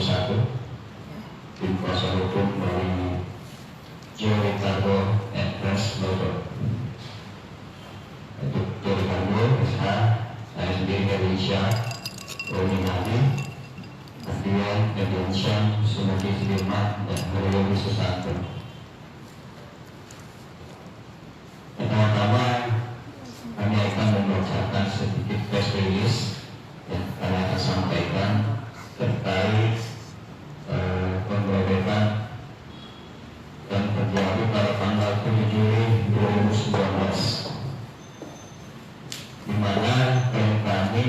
tim kuasa hukum dari Joe Ricardo and Press Logo. Untuk Joe Ricardo, SH, saya sendiri dari Isya, Roni Nadi, Adian, Ediansyam, Sumati Sudirman, dan Haryogi Susanto. Pertama-tama kami akan membacakan sedikit press release yang kami akan sampaikan terkait penggerebekan yang terjadi pada tanggal 7 Juli 2019, di mana klien kami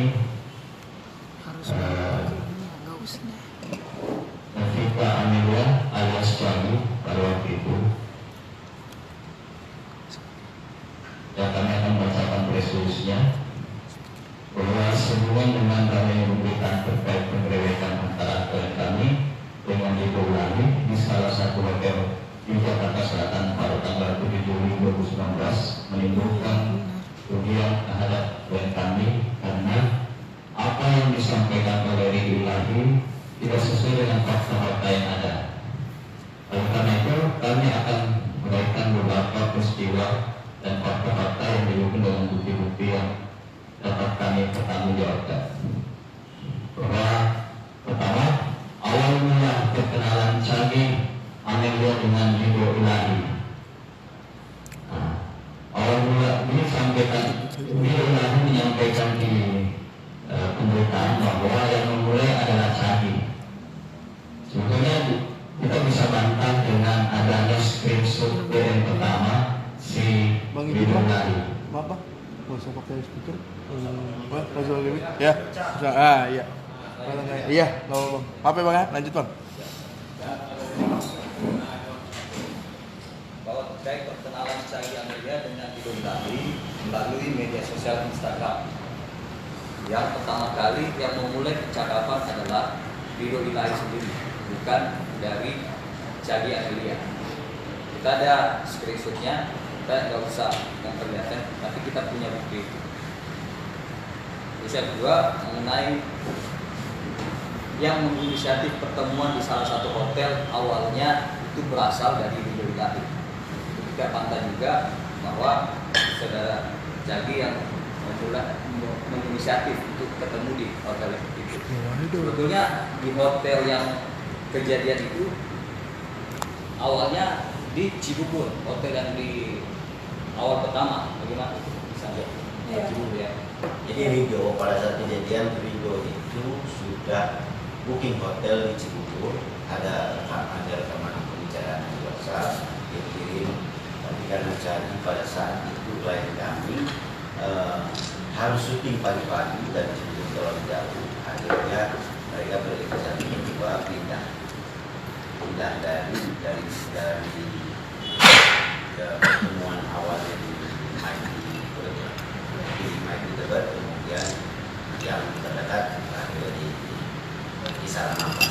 Nafika Amelia alias Cagi pada waktu itu. Dan kami akan membacakan press release-nya bahwa sehubungan dengan kami memberikan terkait penggerebekan antara klien kami dengan Ibu Lali di salah satu hotel di Jakarta Selatan pada tanggal 7 Juli 2019 menimbulkan kerugian terhadap klien kami karena apa yang disampaikan oleh Ibu Lali tidak sesuai dengan fakta-fakta yang ada. Oleh karena itu kami akan menaikkan beberapa peristiwa dan fakta-fakta yang didukung dengan bukti-bukti yang dapat kami pertanggungjawabkan. Bahwa pertama, awal mula perkenalan Cagi Amelia dengan Ibu Ilahi. Awal mula ini sampaikan Ibu Ilahi menyampaikan di pemberitaan bahwa yang memulai adalah Cagi. Sebetulnya kita bisa bantah dengan adanya screenshot yang pertama si Ibu Ilahi. Apa? Mau saya pakai speaker? Ya, iya. Iya, nggak apa-apa. Apa bang ya? Lanjut bang. Bahwa terkait perkenalan Cagi Amelia dengan Ibu Ilahi melalui media sosial Instagram. Yang pertama kali yang memulai percakapan adalah Ibu Ilahi sendiri, bukan dari Cagi Amelia. Kita ada screenshotnya, kita nggak usah yang terlihat, tapi kita punya bukti. Terus yang kedua mengenai yang menginisiatif pertemuan di salah satu hotel, awalnya itu berasal dari Ibu Ilahi. Kita pantau juga bahwa saudara Cagi yang menginisiatif untuk ketemu di hotel itu. Sebetulnya di hotel yang kejadian itu awalnya di Cibubur, hotel yang di awal pertama, bagaimana? Cibubur ya. Jadi Ridho pada saat kejadian Ridho itu sudah booking hotel di Cibubur, ada rekaman pembicaraan di WhatsApp dia kirim, tapi karena Cagi pada saat itu klien kami harus syuting pagi-pagi dan Cibubur terlalu jauh, akhirnya mereka berinisiatif berdua pindah dari pertemuan awalnya di Mike Tebet, kemudian yang terdekat akhirnya di Saranapa.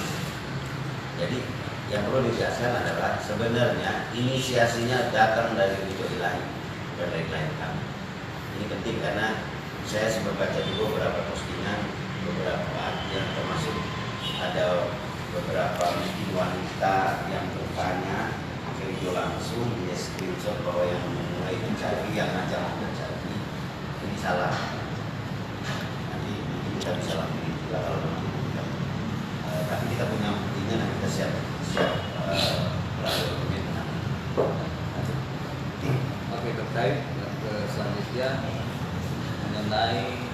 Jadi yang perlu dijelaskan adalah sebenarnya inisiasinya datang dari Ibu Ilahi dan dari klien kami. Ini penting karena saya sempat baca juga beberapa postingan, beberapa yang termasuk ada beberapa wanita yang bertanya, video langsung dia screenshot bahwa yang memulai mencari, yang ngajak mencari ini salah. Nanti kita bisa lakukan kalau memang tapi kita punya buktinya dan kita siap melalui komitmen. Oke, terkait selanjutnya mengenai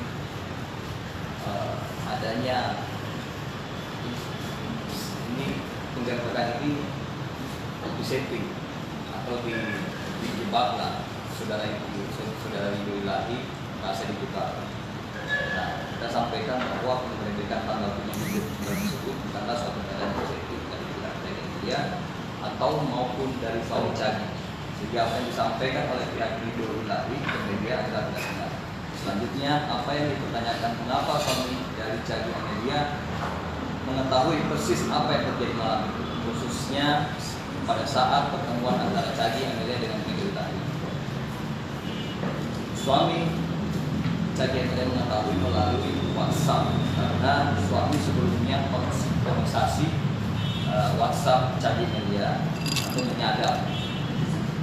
adanya ini penggerbekan ini disetting atau dijebak lah saudara Ibu Ilahi merasa dibuka. Nah, kita sampaikan bahwa penggerbekan tanggal 7 Juli tersebut karena suatu keadaan positif dari pihak dia atau maupun dari kaum Cagi, sehingga apa yang disampaikan oleh pihak Ibu Ilahi ke media adalah tidak benar. Selanjutnya, apa yang dipertanyakan mengapa suami dari Cagi Amelia mengetahui persis apa yang terjadi malam itu, khususnya pada saat pertemuan antara Cagi Amelia dengan Ibu Ilahi. Suami Cagi Amelia mengetahui melalui WhatsApp karena karena suami sebelumnya konversasi WhatsApp Cagi Media atau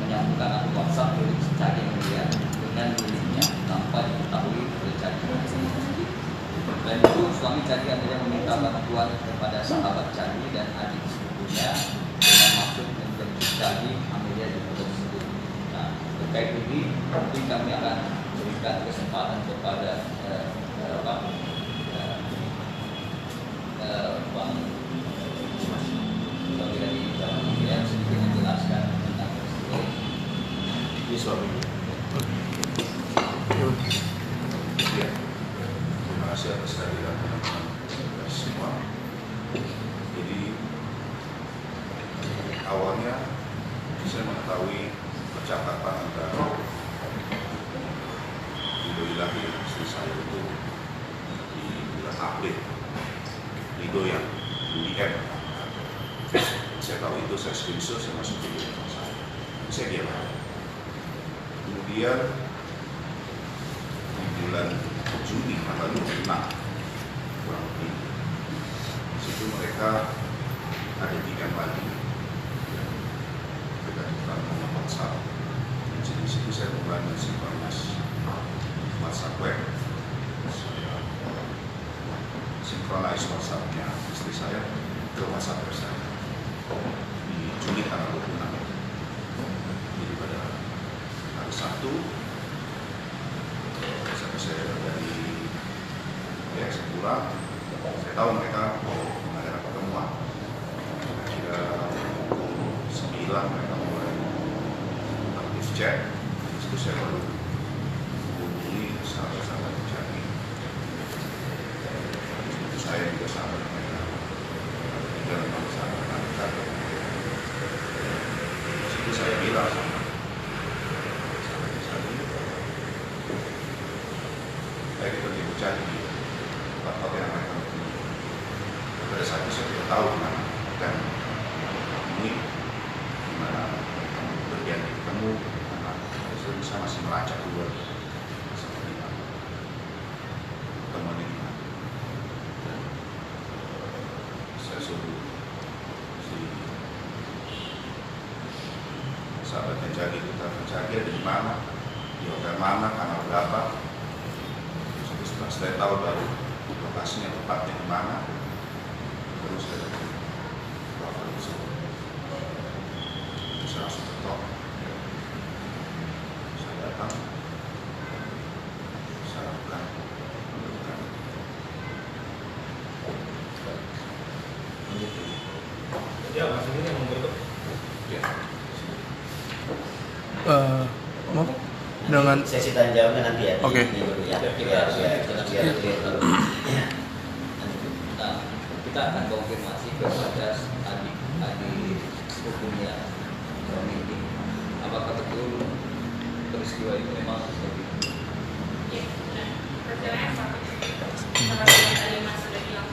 menyambungkan akun WhatsApp milik Cagi Media dengan miliknya tanpa diketahui oleh Cagi. Dan itu suami Cagi akhirnya meminta bantuan kepada sahabat Cagi dan adik sepupunya dengan maksud menjemput Cagi Amelia di foto tersebut. Nah, terkait ini nanti kami akan berikan kesempatan kepada Bang dari Kementerian sedikit menjelaskan tentang ini suami. Ya, terima kasih atas kehadiran teman-teman semua. Jadi awalnya saya mengetahui percakapan antara Rido Ilahi istri saya itu di bulan April. Rido yang UIM. Saya tahu itu, saya screenshot, saya masuk ke rumah saya diam. Kemudian di bulan Juni tanggal 26 kurang lebih, di situ mereka ada tiga lagi mereka diperlukan WhatsApp. Jadi di situ saya mulai mensinkronis WhatsApp web, saya sinkronis WhatsAppnya istri saya ke WhatsApp saya di Juni tanggal 26. Jadi pada hari Sabtu saya dari saya pulang, saya tahu mereka mau mengadakan pertemuan. Kira pukul 9 mereka mulai aktif chat. Itu saya baru hubungi sahabat-sahabat Cagi. Itu saya juga sahabat mereka. Tiga memang sahabat mereka. Itu saya bilang sama baik itu di Cagi, tempat yang mereka mempunyai. Pada saat itu saya tidak tahu mana dan ini gimana berdiam ketemu, karena saya masih melacak dulu seperti apa pertemuan ini. Dan saya suruh si sahabat Cagi kita Cagi ada di mana, di hotel mana, kamar berapa. Setelah saya tahu baru lokasinya tepatnya di mana, terus saya telepon tersebut. Saya langsung ketok, saya datang, saya lakukan pendudukan. Ya, Mas ini yang membentuk. Ya. Maaf, dengan Sesi tanya jawabnya nanti ya. Oke. Nah, kita akan konfirmasi kepada adik sepupunya suami ini, apakah betul peristiwa itu memang seperti itu? Ya, benar. Perkiraan sama. Sama yang tadi Mas sudah bilang.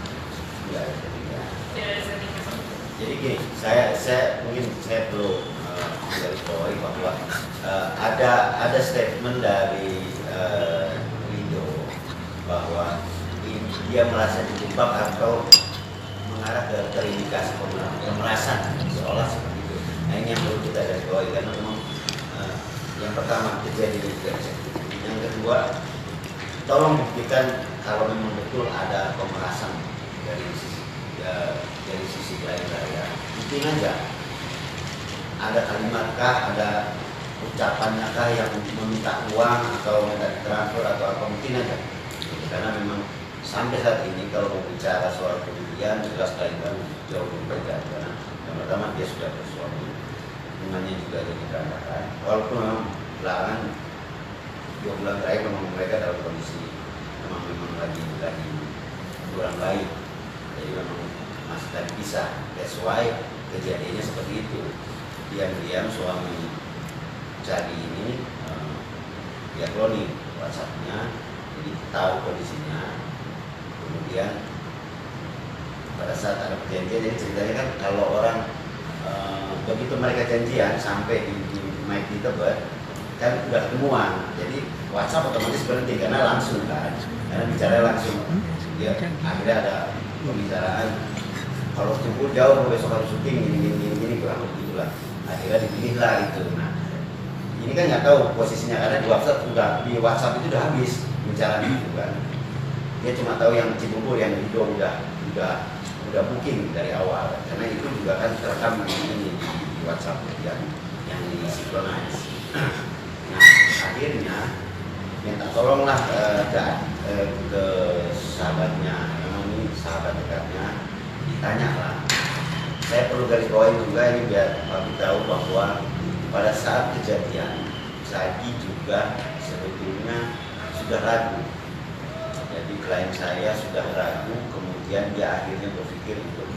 Ya, Tidak ada setting Mas. jadi gini, mungkin saya perlu menggarisbawahi bahwa ada statement dari Rido bahwa dia merasa dijebak atau mengarah ke terindikasi pemerasan seolah seperti itu. Nah ini yang perlu kita garisbawahi karena memang yang pertama terjadi yang kedua tolong buktikan kalau memang betul ada pemerasan dari sisi klien saya. Buktiin aja. Ada kalimatkah, ada ucapannyakah yang meminta uang atau minta transfer atau apa, mungkin aja. Karena memang sampai saat ini kalau mau bicara soal kemudian jelas kalian jauh lebih berbeda. Karena yang pertama dia sudah bersuami, hubungannya juga jadi berantakan. Walaupun memang belakangan 2 bulan terakhir memang mereka dalam kondisi memang lagi kurang baik. Jadi memang masih tadi pisah. That's why kejadiannya seperti itu. Diam-diam suami Cagi ini dia cloning WhatsApp-nya, jadi tahu kondisinya. Kemudian pada saat ada perjanjian, jadi ceritanya kan kalau orang begitu mereka janjian sampai di Mike di Tebet kan udah ketemuan, jadi WhatsApp otomatis berhenti karena langsung kan, karena bicara langsung dia akhirnya ada pembicaraan kalau jemput jauh besok harus syuting gini kurang begitulah. Akhirnya dipilihlah itu. Nah, ini kan nggak tahu posisinya karena di WhatsApp itu udah habis bicara itu kan. Dia cuma tahu yang Cibubur yang video udah booking dari awal karena itu juga kan terekam di WhatsApp yang disinkronis. Nah, akhirnya minta tolonglah ke sahabatnya, memang ini sahabat dekatnya, ditanya lah. Saya perlu garis bawahi juga ini biar Pak tahu bahwa pada saat kejadian Zaki juga sebetulnya sudah ragu. Jadi klien saya sudah ragu, kemudian dia akhirnya berpikir untuk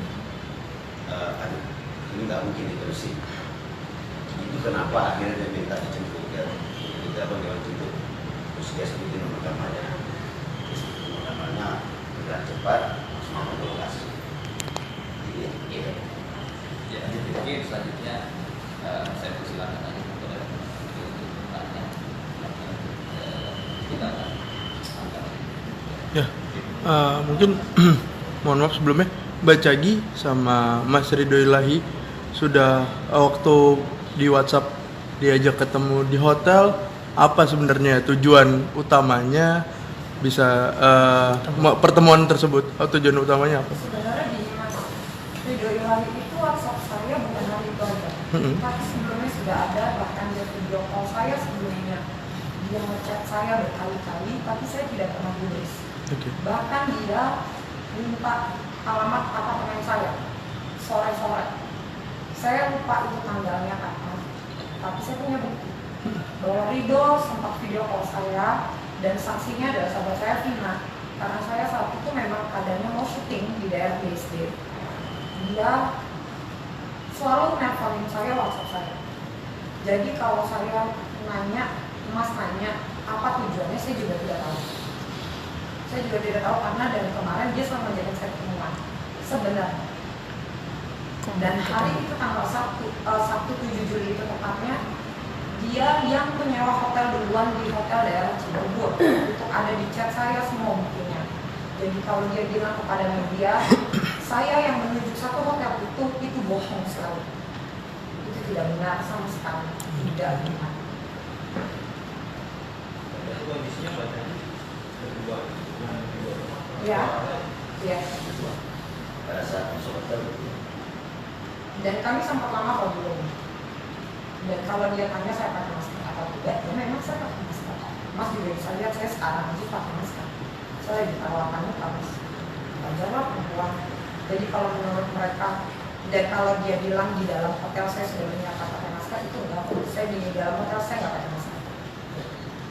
aduh ini nggak mungkin diterusin. Itu kenapa akhirnya dia minta dijemput ya. Dia dijemput. Terus dia sebutin nomor kamarnya. Dia sebutin nomor kamarnya bergerak cepat langsung ke lokasi. Iya. Ya, mungkin selanjutnya saya persilakan lagi kepada tanya. Kita akan angkat. Ya, mungkin mohon maaf sebelumnya Mbak Cagi sama Mas Ridho Ilahi sudah waktu di WhatsApp diajak ketemu di hotel, apa sebenarnya tujuan utamanya bisa pertemuan tersebut? Tujuan utamanya apa? Sebenarnya di Mas Ridho Ilahi itu WhatsApp saya bukan hari itu aja. Tapi sebelumnya sudah ada, bahkan dia video call saya sebelumnya. Dia ngechat saya berkali-kali, tapi saya tidak pernah tulis. Bahkan dia minta alamat apartemen saya sore-sore. Saya lupa itu tanggalnya kapan, tapi saya punya bukti bahwa Ridho sempat video call saya dan saksinya adalah sahabat saya Vina. Karena saya saat itu memang keadaannya mau syuting di daerah BSD. Dia selalu nelfonin saya WhatsApp saya. Jadi kalau saya nanya, Mas nanya apa tujuannya, saya juga tidak tahu. Saya juga tidak tahu karena dari kemarin dia selalu ngajakin saya ketemuan sebenarnya. Dan hari itu tanggal Sabtu 7 Juli itu tepatnya, dia yang menyewa hotel duluan di hotel daerah Cibubur untuk ada di chat saya semua buktinya. Jadi kalau dia bilang kepada media saya yang menuju satu hotel itu bohong sekali. Itu tidak benar sama sekali, tidak benar. Itu kondisinya bacanya kedua. Ya, ya. Pada saat masuk hotel Dan kami sempat lama kalau belum. Dan kalau dia tanya saya pakai masker atau tidak, ya memang saya pakai masker. Mas juga bisa lihat saya sekarang aja pakai masker. Saya lagi tawakannya Mas. Wajarlah perempuan. Jadi kalau menurut mereka, dan kalau dia bilang di dalam hotel saya sudah menyiapkan pakai masker, itu enggak. Saya di dalam hotel saya nggak pakai masker.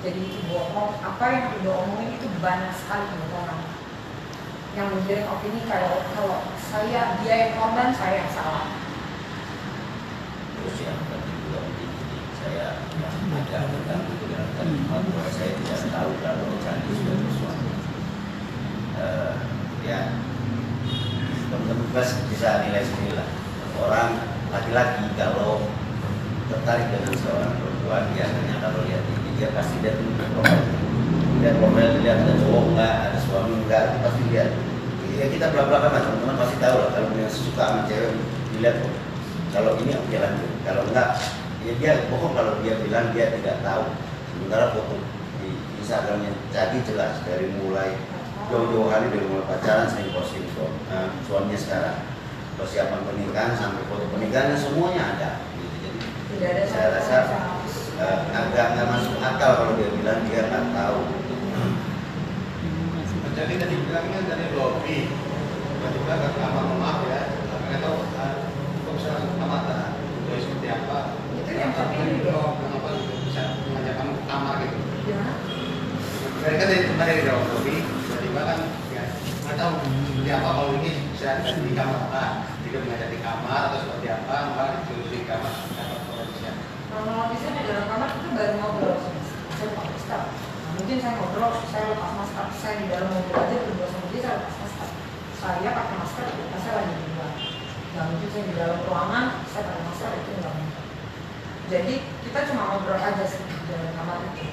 Jadi itu bohong. Apa yang udah omongin itu banyak sekali kebohongan. Yang menjadi opini kalau saya dia yang korban, saya yang salah. terus yang kedua begini, saya agak terganggu dengan kalimat bahwa saya tidak tahu kalau Candi sudah bersuami. Ya, teman-teman bisa nilai sendiri lah. Orang laki-laki kalau tertarik dengan seorang perempuan, biasanya kalau lihat ini dia pasti lihat profil, lihat ada cowok enggak, ada suami enggak, pasti lihat. Ya kita belak-belakan lah, teman-teman pasti tahu lah kalau punya suka sama cewek dilihat kok. Kalau ini oke lanjut, kalau enggak ya dia bohong kalau dia bilang dia tidak tahu. Sementara foto di Instagramnya jadi jelas dari mulai jauh-jauh hari, dari mulai pacaran sampai posting suaminya sekarang, persiapan pernikahan sampai foto pernikahan semuanya ada. Jadi Tidak ada saya rasa agak nggak masuk akal kalau dia bilang dia nggak tahu. Jadi tadi bilangnya dari lobby, tiba-tiba ke kamar maaf ya, nggak tahu kok bisa ke kamar itu seperti apa. Itu yang terpilih dong. Kenapa bisa mengajak kamu ke kamar gitu? Gimana? Mereka dari dalam lobby, tiba-tiba kan ya nggak tahu seperti apa kalau ini bisa di kamar apa, tidak mengajak di kamar atau seperti apa, malah ditulis di kamar atau prosesnya. Kronologisnya di dalam kamar itu baru ngobrol. Saya lupa masker. Mungkin saya ngobrol, saya lepas masker. Saya di dalam mobil aja berdua sama dia, saya lepas masker. Saya pakai masker, ketika saya lagi di luar. Nggak mungkin saya di dalam ruangan, saya pakai masker, itu nggak mungkin. Jadi kita cuma ngobrol aja sih di dalam kamar itu.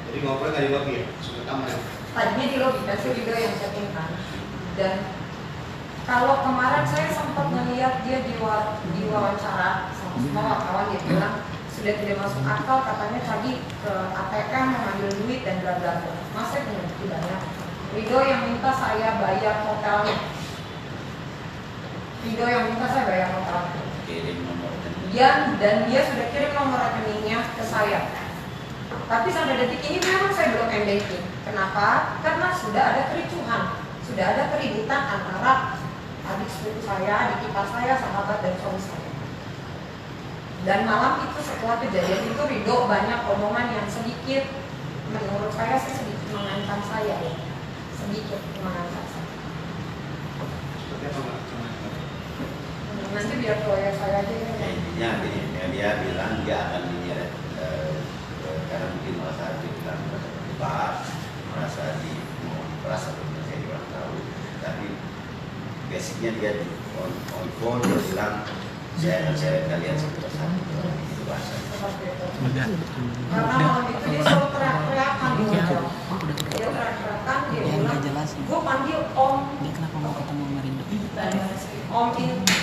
Jadi ngobrol nggak di lobby ya, masuk ke kamar ya? tadinya di lobby kan Ridho yang chatting kan. Dan kalau kemarin saya sempat melihat dia diwawancara sama semua wartawan, dia bilang sudah tidak masuk akal, katanya tadi ke ATM mengambil duit dan bla bla bla. Mas saya punya bukti banyak. Ridho yang minta saya bayar hotelnya. Ridho yang minta saya bayar hotelnya. Kirim nomor rekening. Dan dia sudah kirim nomor rekeningnya ke saya. Tapi sampai detik ini memang saya belum M-banking. Kenapa? Karena sudah ada kericuhan, sudah ada keributan antara adik sepupu saya, adik ipar saya, sahabat dan suami saya. Dan malam itu setelah kejadian itu Ridho banyak omongan yang sedikit, menurut saya sih sedikit mengancam saya ya, sedikit mengancam saya. Seperti apa Mbak? Nanti biar lawyer saya aja ya. Intinya gini, dia bilang dia akan menyeret karena mungkin merasa dibilang terlibat, merasa saya kurang tahu, tapi basicnya dia di on phone dia bilang saya akan seret kalian satu persatu, itu bahasa. Seperti itu. Karena malam itu dia selalu teriak-teriakan, dia teriak-teriakan, dia bilang, gue panggil Om. Dia kenapa mau ketemu sama Rindu?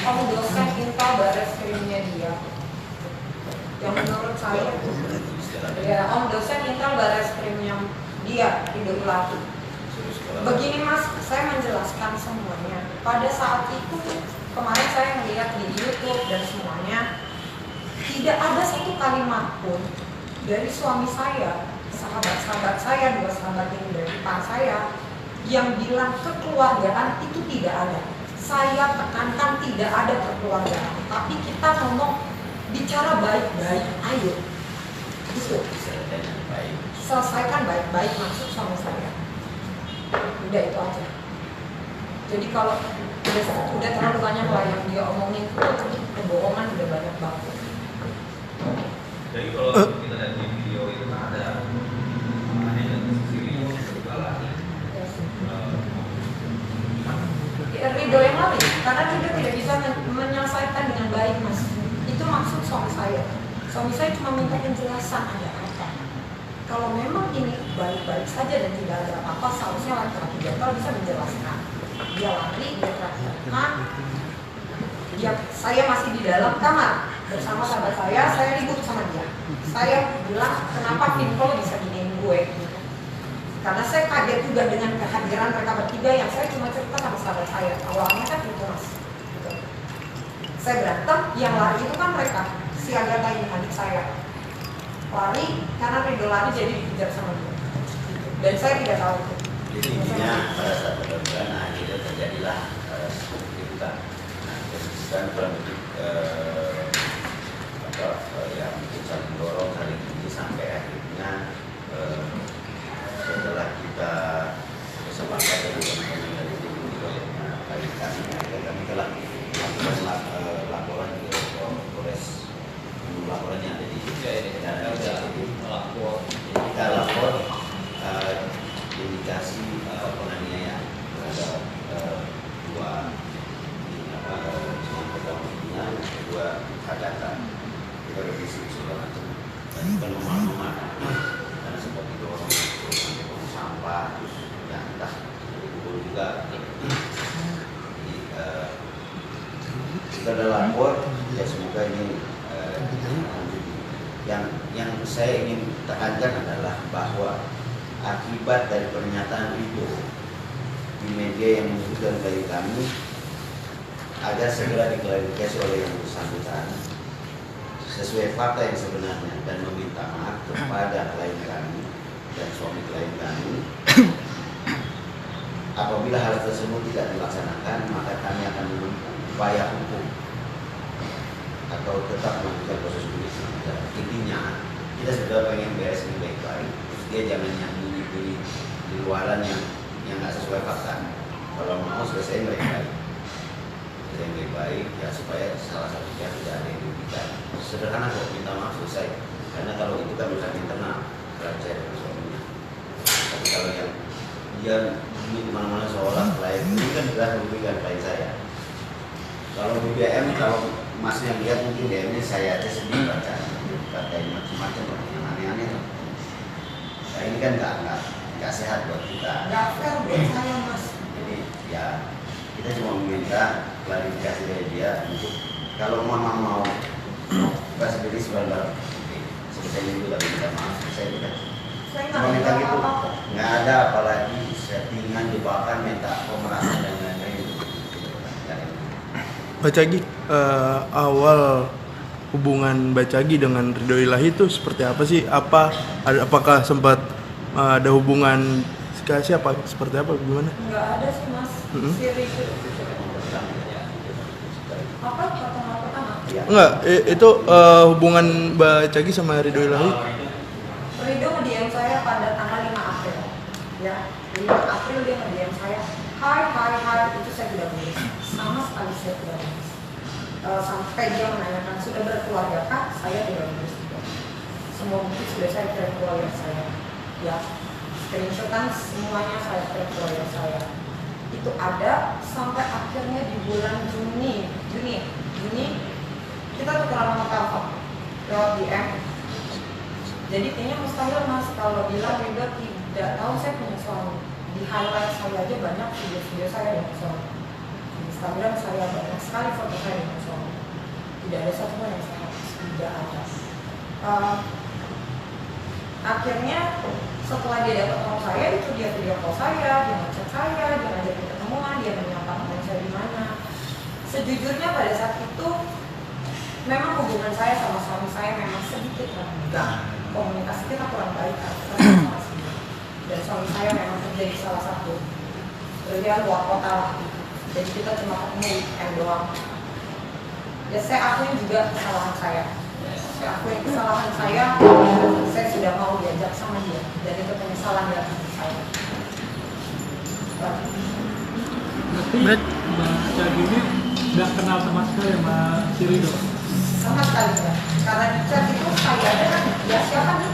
Om dosen Intel Bareskrimnya dia. Yang menurut saya, ya Om dosen Intel Bareskrimnya dia Ridho Ilahi. Begini Mas, saya menjelaskan semuanya. Pada saat itu kemarin saya melihat di YouTube dan semuanya, tidak ada satu kalimat pun dari suami saya, sahabat-sahabat saya, dua sahabat ini dari ipar saya, yang bilang kekeluargaan itu tidak ada. Saya tekankan tidak ada kekeluargaan, tapi kita ngomong bicara baik-baik, ayo. Itu selesaikan baik-baik maksud suami saya. Udah itu aja. Jadi kalau udah terlalu banyak lah yang dia omongin itu, kebohongan udah banyak banget. Jadi kalau kita lihat di video itu kan ada yang sisi Ridho lagi. Ridho yang lain, karena Ridho tidak bisa menyelesaikan dengan baik Mas. Itu maksud suami saya. Suami saya cuma minta penjelasan ada apa. Kalau memang ini baik-baik saja dan tidak ada apa-apa, seharusnya laki-laki jantan bisa menjelaskan. Dia lari, dia teriak-teriakan. Saya masih di dalam kamar bersama sahabat saya ribut sama dia. Saya bilang, kenapa Vinko bisa giniin gue? Karena saya kaget juga dengan kehadiran mereka bertiga yang saya cuma cerita sama sahabat saya. Awalnya kan itu Mas. Gitu. Saya berantem, yang lari itu kan mereka. Si Agatha ini adik saya. Lari, karena Ridho lari jadi dikejar sama dia. Dan saya tidak tahu itu. Jadi intinya pada saat pertempuran akhirnya terjadilah seperti itu kan. Nah, dan kurang lebih yang saling dorong, saling tinggi sampai akhirnya setelah kita sepakat dengan teman-teman dari tim kami telah melakukan laporan ke Polres, laporan yang ada di kita lapor indikasi penganiayaan terhadap dua yang kedua Agatha. Kita revisi segala macam dan bukan rumah-rumah karena seperti dorong sampai buang sampah terus ya entah dipukul juga. Jadi kita ada lapor ya, semoga ini yang saya ingin tekankan adalah bahwa akibat dari pernyataan itu di media yang menyebutkan dari kami agar segera diklarifikasi oleh yang bersangkutan sesuai fakta yang sebenarnya dan meminta maaf kepada klien kami dan suami klien kami. Apabila hal tersebut tidak dilaksanakan, maka kami akan menempuh upaya hukum atau tetap melakukan proses hukum. Intinya kita sudah pengen beres ini baik-baik. Dia jangan yang bunyi-bunyi di luaran yang nggak sesuai fakta. Kalau mau selesai baik-baik, ya supaya salah satu pihak tidak ada yang dirugikan. Sederhana kok, minta maaf selesai. Karena kalau itu kan urusan internal, saya dengan suaminya. Tapi kalau yang dia bunyi kemana-mana seolah klien ini kan sudah merugikan klien saya. Kalau BBM, kalau masnya lihat mungkin BBM-nya saya aja sedih baca, katain macam-macam yang aneh-aneh. Nah ini kan nggak sehat buat kita. Nggak fair buat saya mas. Jadi ya kita cuma meminta klarifikasi dari dia untuk kalau mama mau buka sendiri sebentar selesai dulu lagi minta maaf selesai kita. Saya Cuma minta nggak gitu, apa-apa. nggak ada apalagi settingan jebakan minta pemerasan dan lain-lain gitu. Mbak Cagi, awal hubungan Mbak Cagi dengan Ridho Ilahi itu seperti apa sih? Apakah sempat ada hubungan kasih apa seperti apa gimana? Nggak ada sih mas. Si Ridho. Apa pertama? Enggak, itu hubungan Mbak Cagi sama Ridho Ilahi. Ridho nge-DM saya pada tanggal 5 April. Ya, 5 April dia nge-DM saya. Hai, itu saya tidak menulis. Sama sekali saya tidak menulis. Sampai dia menanyakan sudah berkeluarga kah? Saya tidak menulis juga. Semua bukti sudah saya kirim keluarga saya. Ya, screenshotan semuanya saya kirim keluarga saya. Itu ada sampai akhirnya di bulan Juni kita tukeran nomor telepon lewat DM. Jadi kayaknya mustahil mas kalau bilang Ridho tidak tahu saya punya suami. Di highlight saya aja banyak video-video saya dengan suami. Di Instagram saya banyak sekali foto saya dengan suami. Tidak ada satu pun yang saya hapus, tidak ada. Akhirnya setelah dia dapat nomor saya itu dia video call saya, dia ngechat saya, dia ngajakin ketemuan, dia menyampaikan saya di mana. Sejujurnya pada saat itu memang hubungan saya sama suami saya memang sedikit renggang. Komunikasi kita kurang baik dan suami saya memang terjadi salah satu dia luar kota lah. Jadi kita cuma ketemu weekend doang. Ya saya akui juga kesalahan saya. Saya sudah mau diajak sama dia dan itu penyesalan dari hati saya. Berarti Mbak Cagi ini nggak kenal sama sekali sama si Ridho? Sama sekali enggak. Karena di chat itu saya ada kan, ya siapa nih?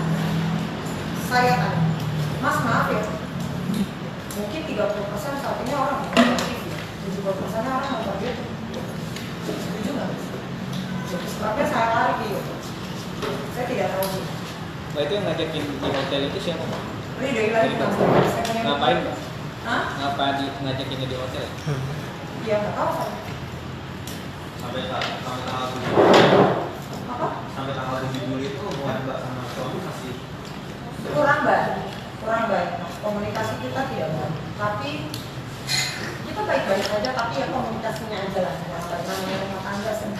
Saya kan, mas maaf ya. Mungkin 30% saat ini orang nonton TV, 70% orang nonton YouTube. Setuju nggak? Jadi sebabnya saya lari di YouTube. Saya tidak tahu sih. Mbak itu yang ngajakin di hotel itu siapa? Ridho Ilahi mas. Ngapain Mbak? Hah? Ngapain ngajakinnya di hotel? Dia nggak tahu saya. Sampai tanggal 7 Apa? sampai tanggal 7 Juli itu hubungan Mbak sama suami masih Kurang baik. Komunikasi kita tidak baik. Tapi kita baik-baik saja. Tapi ya komunikasinya aja lah. Namanya rumah tangga sih.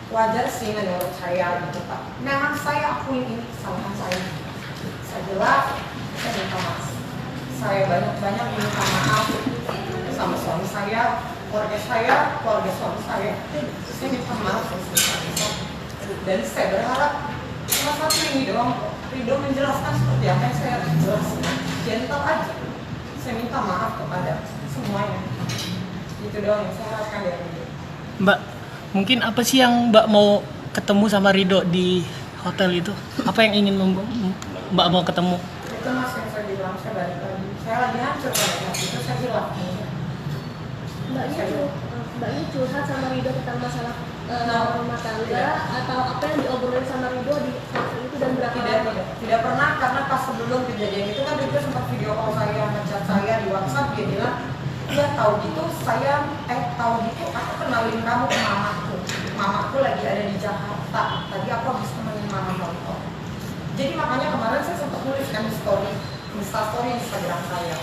Wajar sih menurut saya gitu Pak. Memang saya akui ini kesalahan saya. Saya jelas, saya minta maaf. Saya banyak minta maaf sama suami saya, keluarga suami saya. Saya minta maaf sama suami saya. Dan saya berharap cuma satu ini doang, Ridho menjelaskan seperti apa yang saya jelaskan. Gentle aja. Saya minta maaf kepada semuanya. Itu doang yang saya harapkan dari Ridho. Mbak, mungkin apa sih yang Mbak mau ketemu sama Ridho di hotel itu? Apa yang ingin Mbak mau ketemu? Itu mas yang saya bilang, saya balik lagi. Saya lagi hancur pada saat itu, saya bilang. Mbaknya curhat sama Ridho tentang masalah rumah tangga Tidak. atau apa yang diobrolin sama Ridho di hotel itu dan berapa lama? Tidak pernah, karena pas sebelum kejadian itu kan Ridho sempat video call saya, ngechat saya di WhatsApp, dia bilang, ya tahu gitu aku kenalin kamu ke mamaku lagi ada di Jakarta, tadi aku habis temenin mama nonton. Jadi makanya kemarin saya sempat nuliskan di story Instagram saya,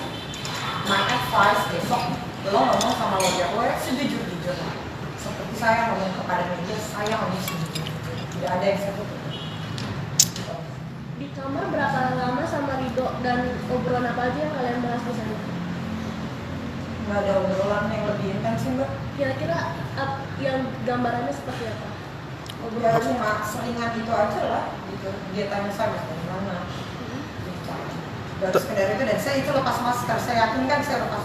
my advice besok lo ngomong sama lawyer sejujur-jujur, seperti saya ngomong kepada media, saya ngomong sejujur-jujur, tidak ada yang saya tutup. Di kamar berapa lama sama Ridho dan obrolan apa aja yang kalian bahas di sana? Nggak ada obrolan yang lebih intens sih mbak. Kira-kira yang gambarannya seperti apa? Ya cuma seringan itu aja lah gitu. Dia tanya saya dari mana dari sekedar itu, dan saya itu lepas masker, saya yakin kan saya lepas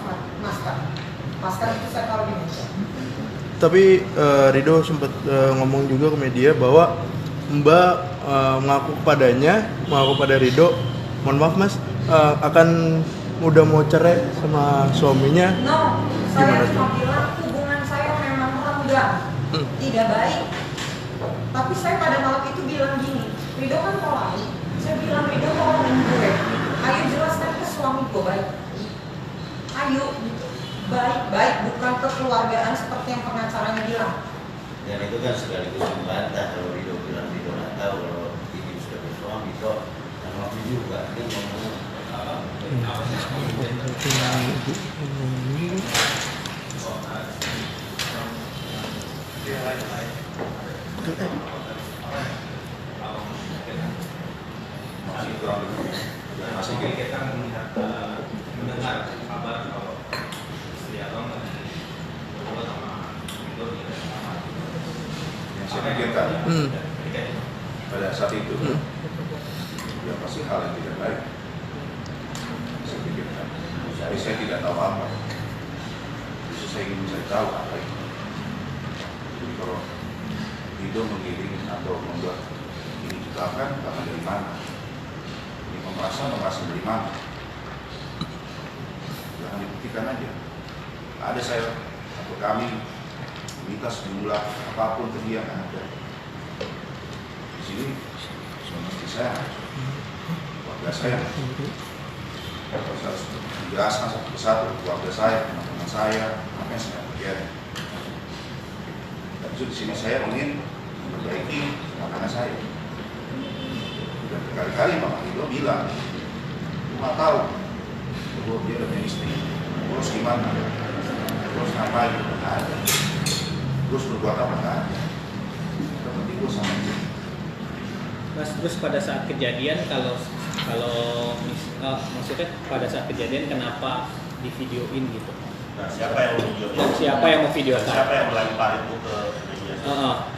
masker itu saya taruh di meja. Tapi Ridho sempat ngomong juga ke media bahwa Mbak mengaku kepada Ridho, mohon maaf mas, akan udah mau cerai sama suaminya. No, saya Gimana cuma bilang hubungan saya memang renggang, tidak baik. Tapi saya pada malam itu bilang gini, Ridho kan mau lari. Saya bilang Ridho mau gue, ayo jelaskan ke suami gue baik, ayo gitu, baik bukan kekeluargaan seperti yang pengacaranya bilang. Dan itu kan sekaligus membantah kalau Ridho bilang Ridho nggak tahu kalau ini sudah bersuami kok, dan waktu juga dia ngomong masih kita mendengar kabar kalau Setiawan berdua sama Ridho yang saya pikirkan pada saat itu ya pasti hal yang tidak baik saya pikirkan, tapi saya tidak tahu apa. Justru saya ingin mencari tahu apa itu. Jadi kalau Ridho mengiring atau membuat ini jebakan karena dari mana? Ini merasa dari mana? Jangan dibuktikan aja. Ada saya atau kami minta sejumlah apapun ke dia yang ada. Di sini istri saya, keluarga saya. Saya harus menjelaskan satu persatu keluarga saya, teman-teman saya, apa yang saya terjadi. Dan di sini saya ingin memperbaiki anak saya. Dan berkali-kali Mama Ridho bilang, nggak tahu bahwa dia ada istri, terus gimana, terus ngapain, nggak ada, terus berbuat apa, nggak ada. Tapi gue sama dia. Mas, terus pada saat kejadian kalau maksudnya pada saat kejadian kenapa divideoin gitu? Nah, siapa yang memvideokan? Dan siapa yang memvideokan? Siapa yang melempar itu ke media?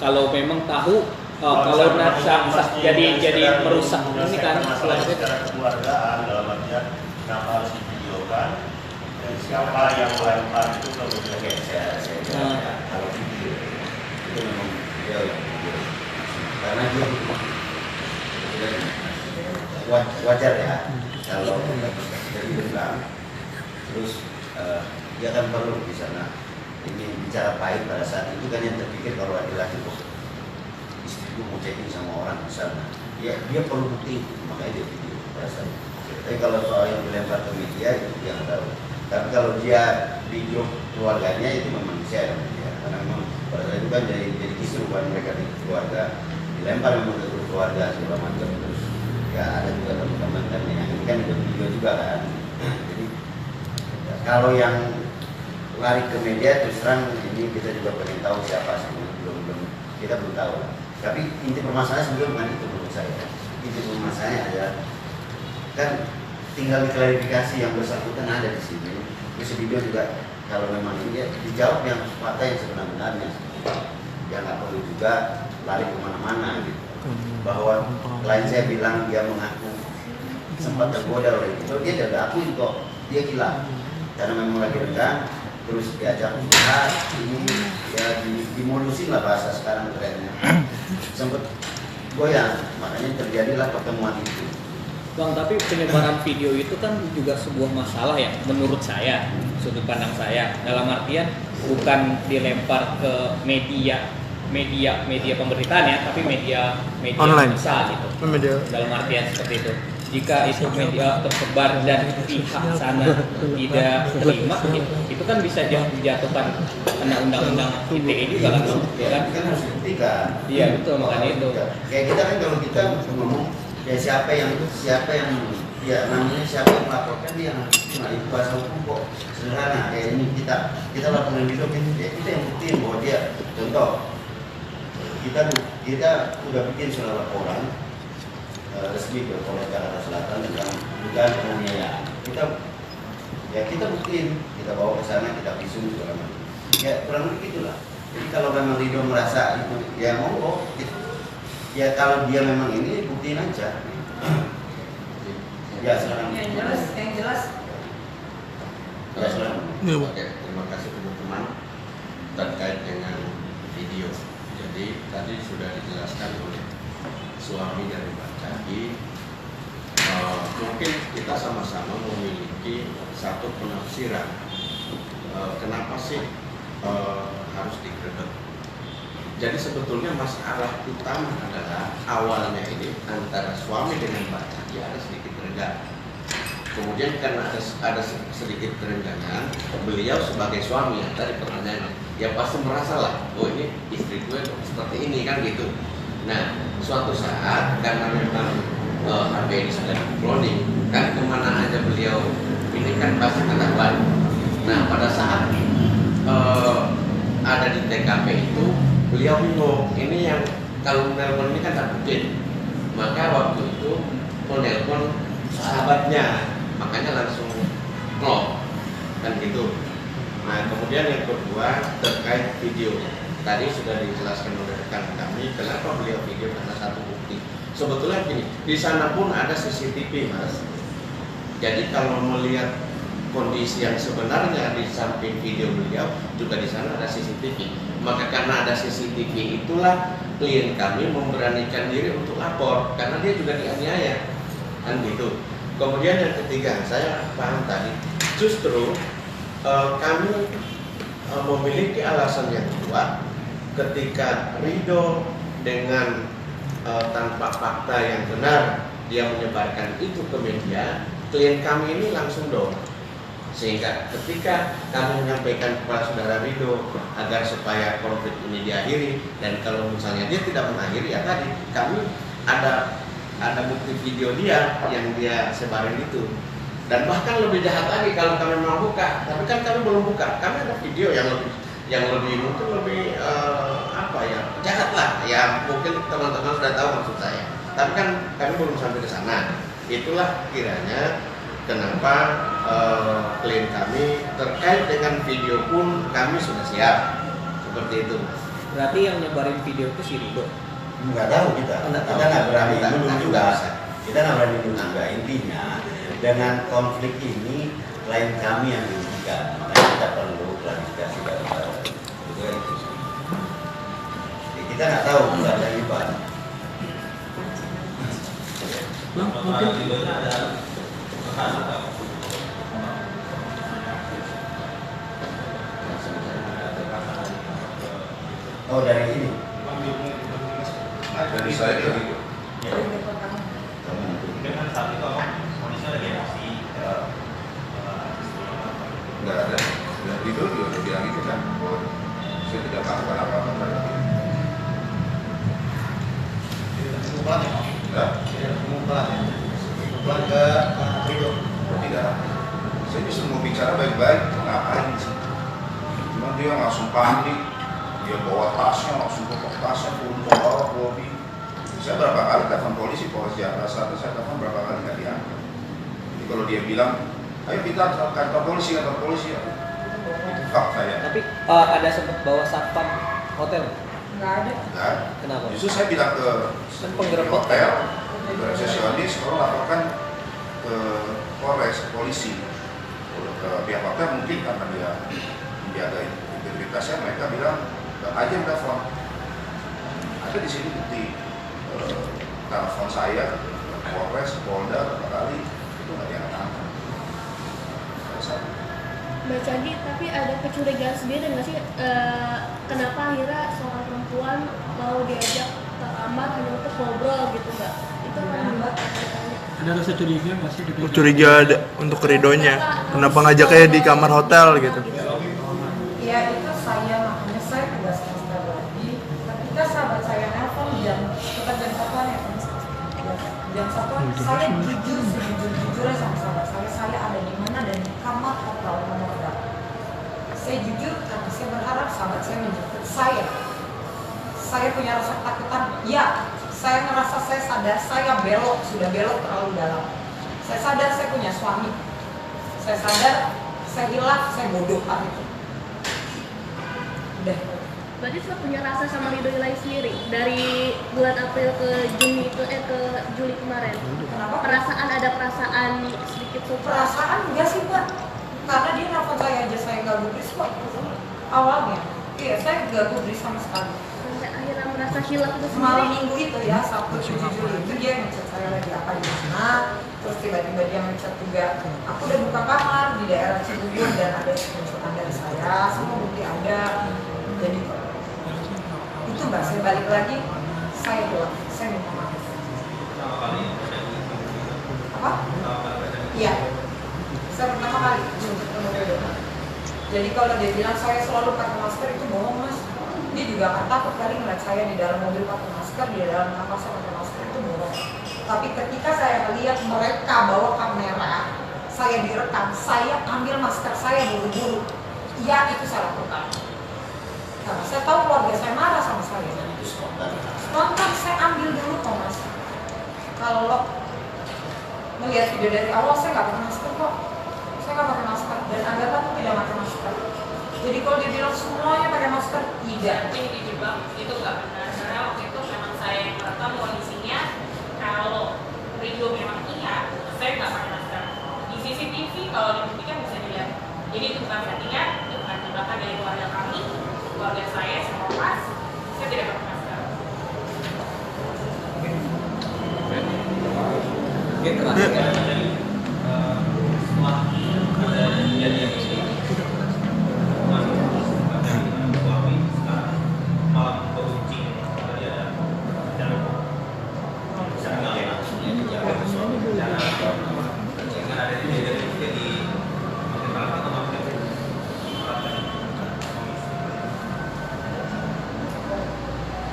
Kalau memang tahu kalau jadi merusak ini kan secara kekeluargaan dalam artian kenapa harus divideokan dan siapa yang melempar itu ke media? kalau video itu memang dia yang video karena dia wajar ya kalau dari bilang terus dia kan perlu di sana ini bicara pahit pada saat itu kan yang terpikir kalau laki-laki istriku mau checking sama orang di sana dia perlu bukti makanya dia video pada saat itu. Tapi kalau soal yang dilempar ke media itu dia nggak tahu. Tapi kalau dia video keluarganya itu memang di-share ya. Karena memang pada saat itu kan jadi kisru buat mereka di keluarga dilempar memang ke keluarga segala macam terus ya ada juga teman-teman kan yang ini kan ikut video juga kan. Jadi kalau yang lari ke media terus terang ini kita juga pengen tahu siapa sih belum kita belum tahu. Tapi inti permasalahannya sebelum bukan itu menurut saya. Inti permasalahannya adalah kan tinggal diklarifikasi yang bersangkutan ada di sini. Terus video juga kalau memang ini ya dijawab yang fakta yang sebenarnya. Ya nggak perlu juga lari kemana-mana gitu. Bahwa klien saya bilang dia mengaku sempat tergoda oleh itu, dia tidak akui kok dia gila karena memang lagi renggang terus diajak curhat ini ya dimodusin lah bahasa sekarang kerennya sempat goyang makanya terjadilah pertemuan itu. Bang, tapi penyebaran video itu kan juga sebuah masalah ya menurut saya, sudut pandang saya. Dalam artian bukan dilempar ke media pemberitaan ya, tapi media online massa gitu. Media. Dalam artian seperti itu. Jika itu media tersebar dan pihak sana tidak terima, itu kan bisa dijatuhkan kena undang-undang ITE juga kan, ya kan? Kan harus dibuktikan. Iya betul makanya itu. Kayak kita kan kalau kita ngomong ya siapa yang ya namanya siapa yang melaporkan dia nah itu bahasa hukum kok sederhana kayak ini kita laporin video ya kita yang buktiin bahwa dia contoh kita udah bikin surat laporan resmi ke Polres Jakarta Selatan tentang dugaan penganiayaan kita buktiin kita bawa ke sana kita visum segala macam ya kurang lebih gitulah. Jadi kalau memang Ridho merasa itu ya monggo gitu. Ya kalau dia memang ini buktiin aja. Ya sekarang. Yang jelas. Ya sekarang. Oke, terima kasih teman-teman terkait dengan video. Jadi tadi sudah dijelaskan oleh suami dari Mbak Cagi. Mungkin kita sama-sama memiliki satu penafsiran. Kenapa sih harus digerebek? Jadi sebetulnya masalah utama adalah awalnya ini antara suami dengan Mbak Cagi ada sedikit reda. Kemudian karena ada sedikit kerenggangan, beliau sebagai suami, tadi pertanyaannya, ya pasti merasa lah, oh ini istri gue seperti ini kan gitu. Nah, suatu saat karena memang HP ini sudah di cloning, kan kemana aja beliau ini kan pasti ketahuan. Nah, pada saat ada di TKP itu, beliau bingung, ini yang kalau nelpon ini kan tak mungkin. Maka waktu itu menelpon sahabatnya, makanya langsung blok kan gitu. Nah, kemudian yang kedua terkait video, tadi sudah dijelaskan oleh rekan kami kenapa beliau video, karena satu bukti. Sebetulnya gini, di sana pun ada CCTV, Mas. Jadi kalau melihat kondisi yang sebenarnya di samping video beliau juga di sana ada CCTV. Maka karena ada CCTV itulah klien kami memberanikan diri untuk lapor karena dia juga dianiaya kan gitu. Kemudian yang ketiga, saya paham tadi, justru kami memiliki alasan yang kuat ketika Ridho dengan tanpa fakta yang benar dia menyebarkan itu ke media, klien kami ini langsung down. Sehingga ketika kami menyampaikan kepada saudara Ridho agar supaya konflik ini diakhiri, dan kalau misalnya dia tidak mengakhiri, ya tadi kami ada bukti video dia yang dia sebarin itu. Dan bahkan lebih jahat lagi kalau kami mau buka, tapi kan kami belum buka. Kami ada video yang lebih mungkin lebih jahat lah. Ya mungkin teman-teman sudah tahu maksud saya. Tapi kan kami belum sampai ke sana. Itulah kiranya kenapa klien kami terkait dengan video pun kami sudah siap seperti itu, Mas. Berarti yang nyebarin video itu si Ridho? Nggak tahu kita nggak berani menuduh juga. Kita nggak berani menuduh juga. Intinya dengan konflik ini klien kami yang dirugikan, makanya kita perlu klarifikasi dari itu. Kita nggak tahu bukan dari Pak. Oh, dari ini. Dari saya dari itu. Dengan saat itu kondisinya lagi emosi. Nggak ada. Dan itu juga udah bilang itu kan, bahwa saya tidak melakukan apa-apa pada dia. Pengumpulan ya? Enggak, Pengumpulan ya? Pengumpulan ke Ridho? tidak. Saya justru mau bicara baik-baik, ngapain sih? Cuma dia langsung panik. Dia bawa tasnya, langsung buka tasnya, untuk bawa mobil. Saya berapa kali telepon polisi, polisi Jakarta, saya telepon berapa kali nggak diangkat. Jadi kalau dia bilang, ayo kita kantor polisi, itu fakta ya. Tapi ada sempat bawa satpam hotel? Nggak ada. Enggak. Kenapa? Justru saya bilang ke hotel, ke resepsionis, kalau laporkan ke Polres, polisi, ke pihak hotel mungkin karena dia menjaga integritasnya, mereka bilang aja yang telepon. Ada di sini bukti telepon saya ke Polres, Polda berapa kali itu nggak diangkat. Mbak Candi, tapi ada kecurigaan sendiri nggak sih kenapa akhirnya seorang perempuan mau diajak ke kamar hanya untuk ngobrol gitu Mbak? Itu kan Mbak tanya. Ada rasa curiga nggak sih? Curiga ada untuk Ridhonya. Kenapa ngajaknya di kamar hotel gitu? Ya itu saya, makanya saya tegaskan sekali lagi. Ketika sahabat saya nelfon jam 1-an ya, jam 1-an, saya jujur sejujur-jujurnya sama sahabat saya ada di mana dan di kamar hotel nomor berapa. Saya jujur karena saya berharap sahabat saya menjemput saya. Saya punya rasa ketakutan, ya. Saya ngerasa saya sadar saya sudah belok terlalu dalam. Saya sadar saya punya suami. Saya sadar saya hilaf, saya bodoh hari itu. Udah. Berarti sudah punya rasa sama Ridho Ilahi sendiri dari bulan April ke Juni itu ke Juli kemarin. Kenapa? Ada perasaan sedikit suka. Perasaan enggak sih Pak, karena dia nelfon saya aja saya nggak gubris kok awalnya. Iya saya nggak gubris sama sekali. Sampai akhirnya merasa hilaf itu Malam sendiri. minggu itu ya, Sabtu 7 Juli itu dia ngechat saya lagi apa di mana. Terus tiba-tiba dia ngechat juga, aku udah buka kamar di daerah Cibubur dan ada screenshotan dari saya, semua bukti ada. Jadi itu Mbak, saya balik lagi, saya bilang, saya minta maaf. Apa? Iya. Jadi kalau dia bilang saya selalu pakai masker itu bohong mas. Dia juga akan takut kali ngeliat saya di dalam mobil pakai masker, di dalam kamar saya pakai masker itu bohong. Tapi ketika saya melihat mereka bawa kamera, saya direkam, saya ambil masker saya buru-buru. Ya itu saya lakukan. Karena saya tahu keluarga saya marah sama saya. Itu spontan. Spontan saya ambil dulu kok mas. Kalau melihat video dari awal saya nggak pakai masker kok. Saya nggak pakai masker dan Agatha pun tidak pakai masker. Jadi kalau dia bilang semuanya pakai masker, tidak. Tapi dijebak itu nggak benar. Karena waktu itu memang saya yang merekam kondisinya. Kalau Ridho memang iya, saya nggak pakai masker. Di CCTV kalau dibuktikan bisa dilihat. Jadi itu bukan settingan, itu bukan jebakan dari keluarga kami, keluarga saya pas, saya tidak pakai masker. Gitu lah. Setelah ada kejadian ini, masuk suami sekarang malah beruncing tadi ada rencana jangan ada kejadian juga di masyarakat atau masyarakat.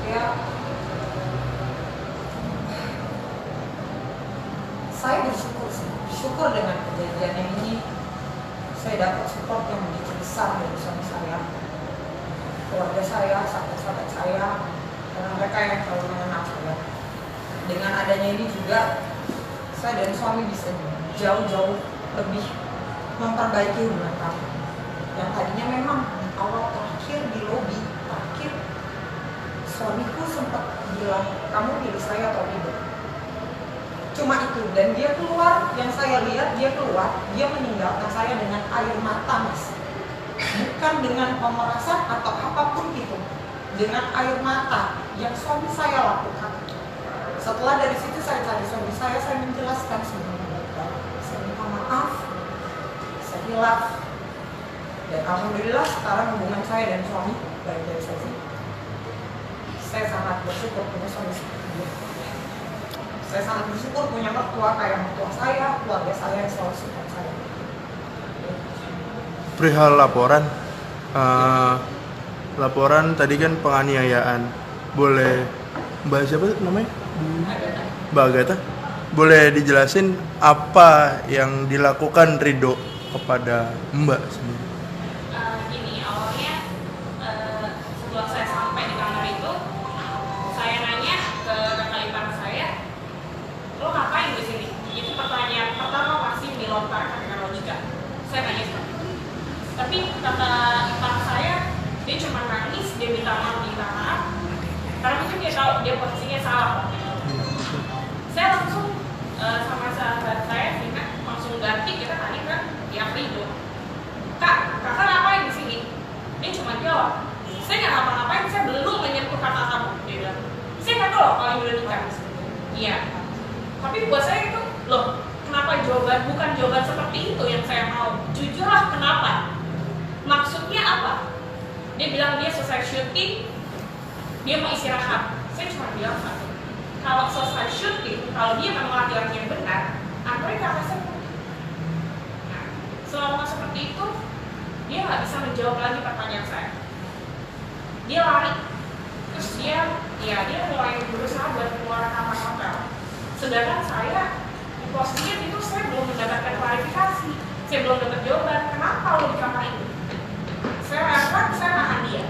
Ya, saya bersyukur dengan kejadian yang ini. Saya dapat support yang begitu besar dari suami saya, keluarga saya, sahabat-sahabat saya, dan mereka yang selalu mengenal saya. Dengan adanya ini juga, saya dan suami bisa jauh-jauh lebih memperbaiki hubungan kami. Yang tadinya memang awal terakhir di lobi, terakhir suamiku sempat bilang, kamu pilih saya atau Ridho? Cuma itu, dan dia keluar, yang saya lihat dia keluar, dia meninggalkan saya dengan air mata mas. Bukan dengan pemerasan atau apapun itu, dengan air mata yang suami saya lakukan. Setelah dari situ saya cari suami saya menjelaskan semuanya. Saya minta maaf, saya hilaf, dan alhamdulillah sekarang hubungan saya dan suami baik dari saya. Saya sangat bersyukur punya suami seperti dia. Saya sangat bersyukur punya mertua kayak mertua saya, keluarga saya yang selalu support saya. Perihal laporan tadi kan penganiayaan. Boleh Mbak siapa namanya? Mbak Agatha. Boleh dijelasin apa yang dilakukan Ridho kepada Mbak sendiri? Gini, awalnya setelah saya sampai di kamar itu, saya nanya ke kakak ipar saya, lo ngapain di sini? Itu pertanyaan pertama pasti dilontarkan dengan logika. Saya nanya seperti itu. Tapi kata ipar saya, dia cuma nangis, dia minta maaf. Karena mungkin dia tahu dia posisinya salah. Saya langsung sama sahabat saya, Vina, langsung ganti, kita tanya kan yang Ridho. Kak, kakak ngapain di sini? Dia cuma jawab, saya nggak ngapa-ngapain, saya belum menyentuh kakak kamu. Dia bilang, saya nggak tahu kalau udah nikah. Iya. Tapi buat saya itu, loh, kenapa bukan jawaban seperti itu yang saya mau? Jujurlah kenapa? Maksudnya apa? Dia bilang dia selesai syuting, dia mau istirahat. Saya cuma bilang satu, kalau selesai syuting, kalau dia memang laki-laki yang benar, antarin kakak saya. Nah, selama seperti itu, dia nggak bisa menjawab lagi pertanyaan saya. Dia lari, terus dia mulai berusaha buat keluar kamar hotel. Sedangkan saya di posisinya itu saya belum mendapatkan klarifikasi, saya belum dapat jawaban kenapa lo di kamar itu. Saya rasa saya nahan dia.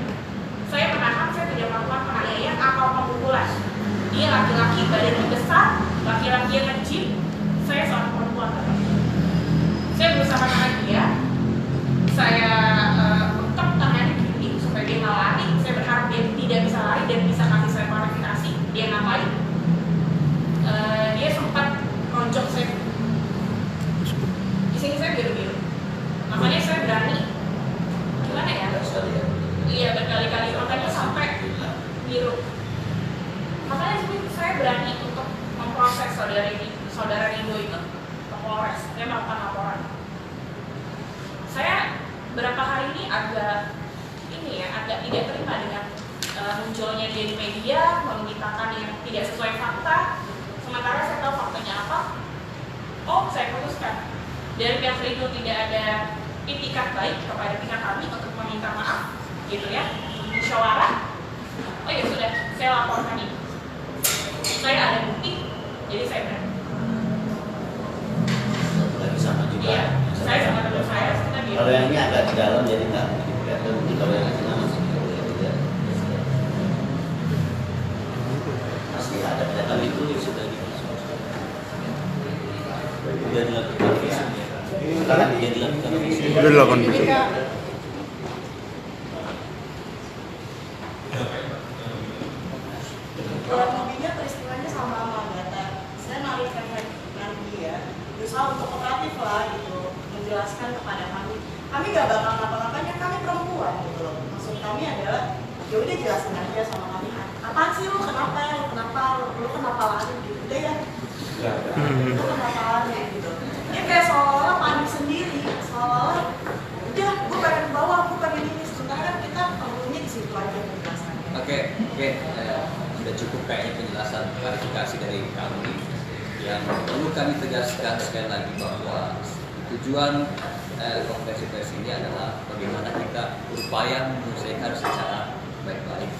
Saya menahan, saya tidak melakukan penganiayaan atau pemukulan. Dia laki-laki badannya besar, laki-laki yang nge-gym, saya seorang perempuan. Saya berusaha menahan dia. Saya bekap tangannya gini supaya dia nggak lari. Saya berharap dia tidak bisa lari dan bisa kasih saya klarifikasi. Dia ngapain? Dia sempat nonjok saya. Di sini saya biru-biru. Makanya saya berani. Gimana ya? Iya berkali-kali. Makanya sampai biru. Makanya saya berani untuk memproses saudara Ridho itu ke Polres. Dia melakukan laporan. Saya beberapa hari ini agak tidak terima dengan munculnya dia di media memberitakan yang tidak sesuai fakta. Sementara saya tahu faktanya apa. Oh, saya putuskan dari pihak Ridho tidak ada itikat baik kepada pihak kami untuk meminta maaf, gitu ya, musyawarah. Oh ya sudah, saya laporkan ini. Saya ada bukti, jadi saya berani. Lagi sama juga. Iya, saya sama teman saya kita bilang. Kalau yang ini agak di dalam jadi nggak begitu kelihatan. Mungkin kalau yang di sana masih kelihatan. Masih ada kelihatan itu sudah dilakukan visum ya. Sekarang dia dilakukan visum. Udah dilakukan visum. Kurang lebihnya peristiwanya sama Mbak. Saya nalihkan nanti ya, berusaha untuk kooperatif lah gitu, menjelaskan kepada kami. Kami nggak bakal ngapa-ngapain, kami perempuan gitu loh. Maksud kami adalah ya udah jelasin aja sama kami. Apaan sih lu kenapa lu kenapa lari gitu deh ya. Lu kenapa lari gitu. Ini kayak seolah-olah panik sendiri, seolah-olah udah gue pengen ke bawah, gue pengen ini. Sebenarnya kan kita perlunya di situ aja penjelasannya. Oke, sudah cukup kayaknya penjelasan klarifikasi dari kami. Yang perlu kami tegaskan sekali lagi bahwa tujuan konferensi pers ini adalah bagaimana kita berupaya menyelesaikan secara baik-baik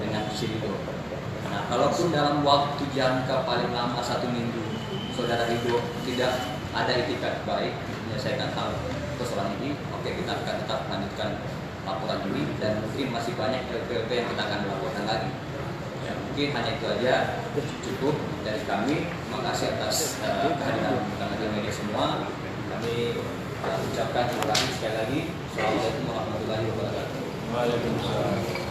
dengan Ridho. Nah, kalaupun dalam waktu jangka paling lama 1 minggu saudara Ridho tidak ada itikat baik menyelesaikan hal persoalan ini, oke, kita akan tetap melanjutkan laporan ini dan mungkin masih banyak LPLP yang kita akan laporkan lagi. Ya, mungkin hanya itu aja cukup dari kami. Terima kasih atas kehadiran teman-teman media semua. Kami ucapkan terima kasih sekali lagi. Assalamualaikum warahmatullahi wabarakatuh. Waalaikumsalam.